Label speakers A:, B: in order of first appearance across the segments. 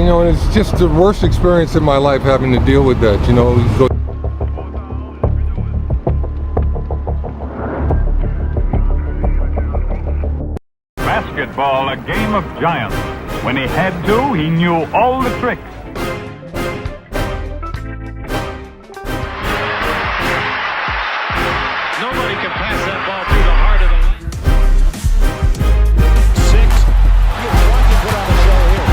A: and it's just the worst experience in my life having to deal with that,
B: Basketball, a game of giants. When he had to, he knew all the tricks.
C: Nobody can pass that ball through the heart of the line. 6. You want to put on a show here.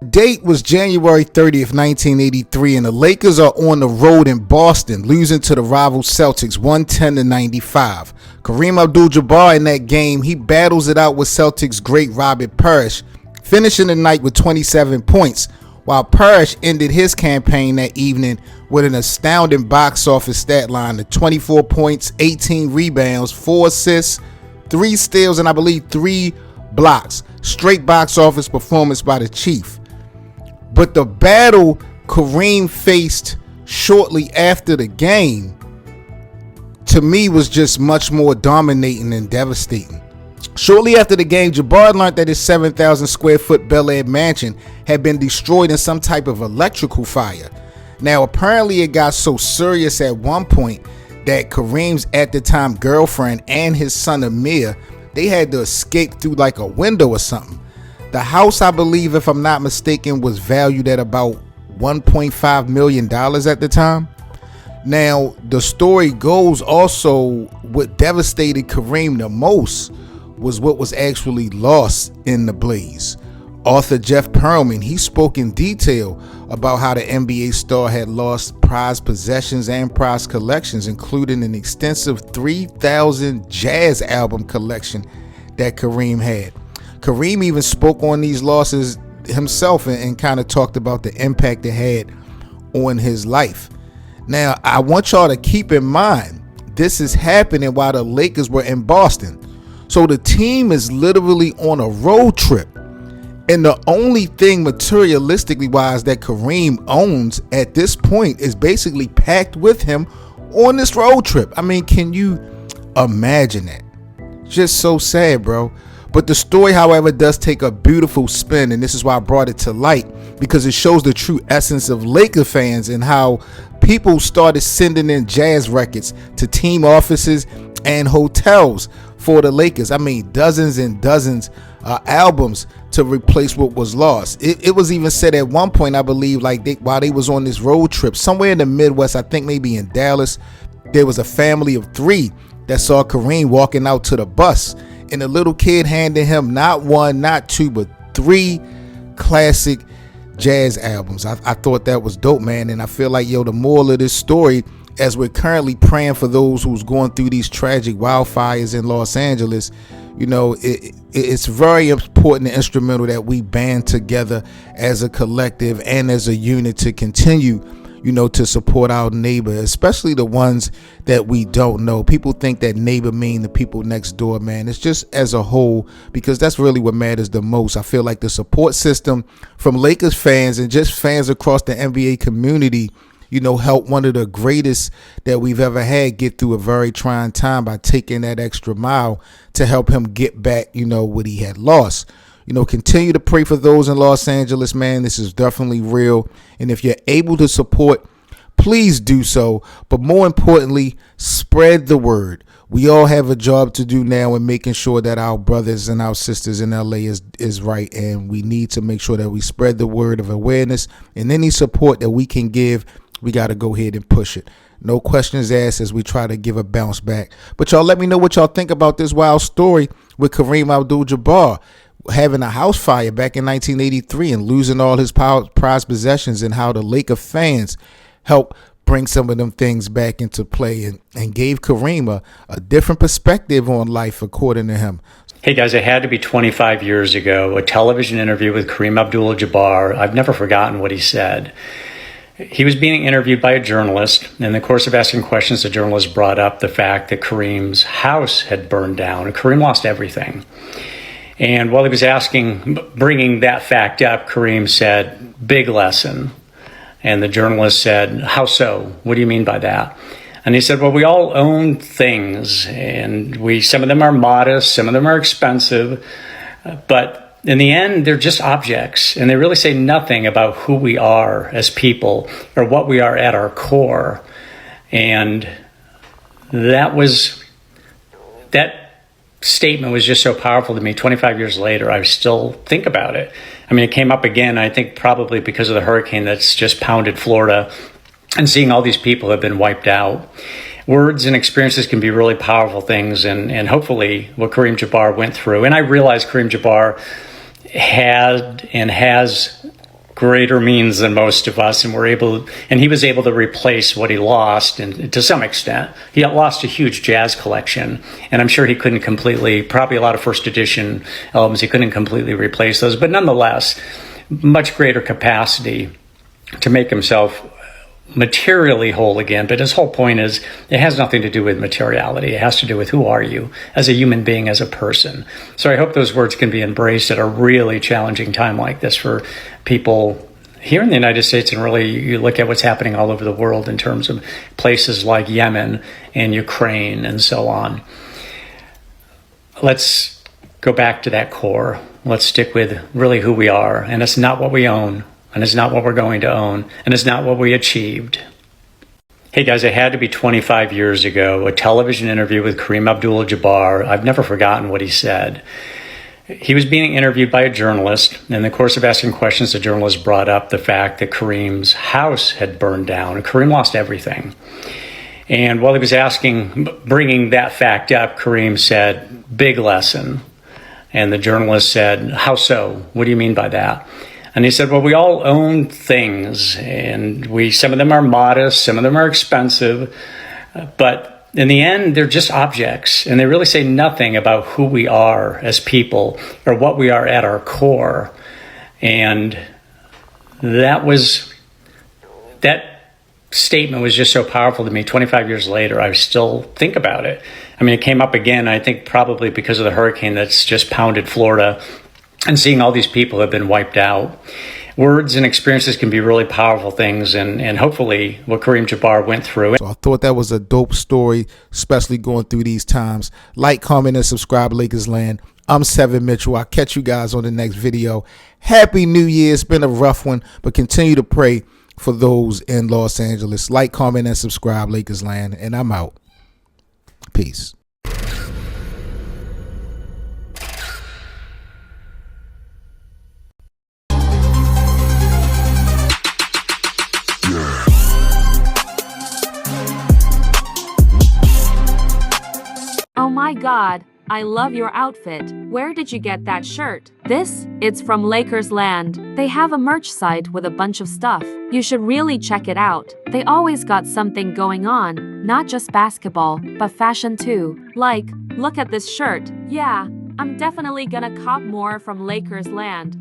D: Date was January 30th, 1983, and the Lakers are on the road in Boston, losing to the rival Celtics 110-95. Kareem Abdul-Jabbar in that game, he battles it out with Celtics great Robert Parrish, finishing the night with 27 points, while Parrish ended his campaign that evening with an astounding box office stat line of 24 points, 18 rebounds, 4 assists, 3 steals, and I believe 3 blocks. Straight box office performance by the Chief. But the battle Kareem faced shortly after the game, to me, was just much more dominating and devastating. Shortly after the game, Jabbar learned that his 7,000 square foot Bel Air mansion had been destroyed in some type of electrical fire. Now, apparently it got so serious at one point that Kareem's at the time girlfriend and his son Amir, they had to escape through like a window or something. The house, I believe, if I'm not mistaken, was valued at about $1.5 million at the time. Now, the story goes also, what devastated Kareem the most was what was actually lost in the blaze. Author Jeff Pearlman, he spoke in detail about how the NBA star had lost prized possessions and prized collections, including an extensive 3,000 jazz album collection that Kareem had. Kareem even spoke on these losses himself and kind of talked about the impact it had on his life. Now, I want y'all to keep in mind, this is happening while the Lakers were in Boston. So the team is literally on a road trip. And the only thing materialistically wise that Kareem owns at this point is basically packed with him on this road trip. I mean, can you imagine that? Just so sad, bro. But the story, however, does take a beautiful spin, and this is why I brought it to light, because it shows the true essence of Laker fans and how people started sending in jazz records to team offices and hotels for the Lakers. I mean, dozens and dozens albums to replace what was lost. It was even said at one point, I believe, like while they was on this road trip somewhere in the Midwest, I think maybe in Dallas, there was a family of 3 that saw Kareem walking out to the bus, and the little kid handed him not 1, not 2, but 3 classic jazz albums. I thought that was dope, man. And I feel like, the moral of this story, as we're currently praying for those who's going through these tragic wildfires in Los Angeles, it's very important and instrumental that we band together as a collective and as a unit to continue to support our neighbor, especially the ones that we don't know. People think that neighbor mean the people next door, man. It's just as a whole, because that's really what matters the most. I feel like the support system from Lakers fans and just fans across the NBA community, help one of the greatest that we've ever had get through a very trying time by taking that extra mile to help him get back, what he had lost. Continue to pray for those in Los Angeles, man. This is definitely real. And if you're able to support, please do so. But more importantly, spread the word. We all have a job to do now in making sure that our brothers and our sisters in LA is right. And we need to make sure that we spread the word of awareness, and any support that we can give, we got to go ahead and push it. No questions asked as we try to give a bounce back. But y'all let me know what y'all think about this wild story with Kareem Abdul-Jabbar having a house fire back in 1983 and losing all his prized possessions, and how the Laker fans helped bring some of them things back into play and gave Kareem a different perspective on life, according to him.
E: Hey guys, it had to be 25 years ago, a television interview with Kareem Abdul-Jabbar. I've never forgotten what he said. He was being interviewed by a journalist. In the course of asking questions, the journalist brought up the fact that Kareem's house had burned down, and Kareem lost everything. And while he was bringing that fact up, Kareem said, "Big lesson." And the journalist said, "How so? What do you mean by that?" And he said, well, we all own things, and some of them are modest, some of them are expensive, but in the end, they're just objects, and they really say nothing about who we are as people or what we are at our core. And that statement was just so powerful to me. 25 years later, I still think about it. I mean, it came up again, I think probably because of the hurricane that's just pounded Florida and seeing all these people have been wiped out. Words and experiences can be really powerful things, and hopefully what Kareem Jabbar went through. And I realize Kareem Jabbar had and has greater means than most of us, and he was able to replace what he lost, and to some extent he lost a huge jazz collection, and I'm sure he couldn't completely, probably a lot of first edition albums, he couldn't completely replace those, but nonetheless much greater capacity to make himself materially whole again. But his whole point is, it has nothing to do with materiality. It has to do with who are you as a human being, as a person. So I hope those words can be embraced at a really challenging time like this for people here in the United States, and really you look at what's happening all over the world in terms of places like Yemen and Ukraine and so on. Let's go back to that core. Let's stick with really who we are, and it's not what we own, and it's not what we're going to own, and it's not what we achieved. Hey guys, it had to be 25 years ago, a television interview with Kareem Abdul-Jabbar. I've never forgotten what he said. He was being interviewed by a journalist. In the course of asking questions, the journalist brought up the fact that Kareem's house had burned down. Kareem lost everything. And while he was bringing that fact up, Kareem said, "Big lesson." And the journalist said, "How so? What do you mean by that?" And he said, well, we all own things, and some of them are modest, some of them are expensive, but in the end, they're just objects, and they really say nothing about who we are as people or what we are at our core. And that statement was just so powerful to me. 25 years later, I still think about it. I mean, it came up again, I think probably because of the hurricane that's just pounded Florida, and seeing all these people have been wiped out. Words and experiences can be really powerful things, and hopefully what Kareem Jabbar went through.
D: So I thought that was a dope story, especially going through these times. Like, comment, and subscribe, Lakers Land. I'm Seven Mitchell. I'll catch you guys on the next video. Happy New Year. It's been a rough one, but continue to pray for those in Los Angeles. Like, comment, and subscribe, Lakers Land, and I'm out. Peace.
F: Oh my God, I love your outfit. Where did you get that shirt? It's from Lakers Land. They have a merch site with a bunch of stuff. You should really check it out. They always got something going on, not just basketball, but fashion too. Like, look at this shirt. Yeah, I'm definitely gonna cop more from Lakers Land.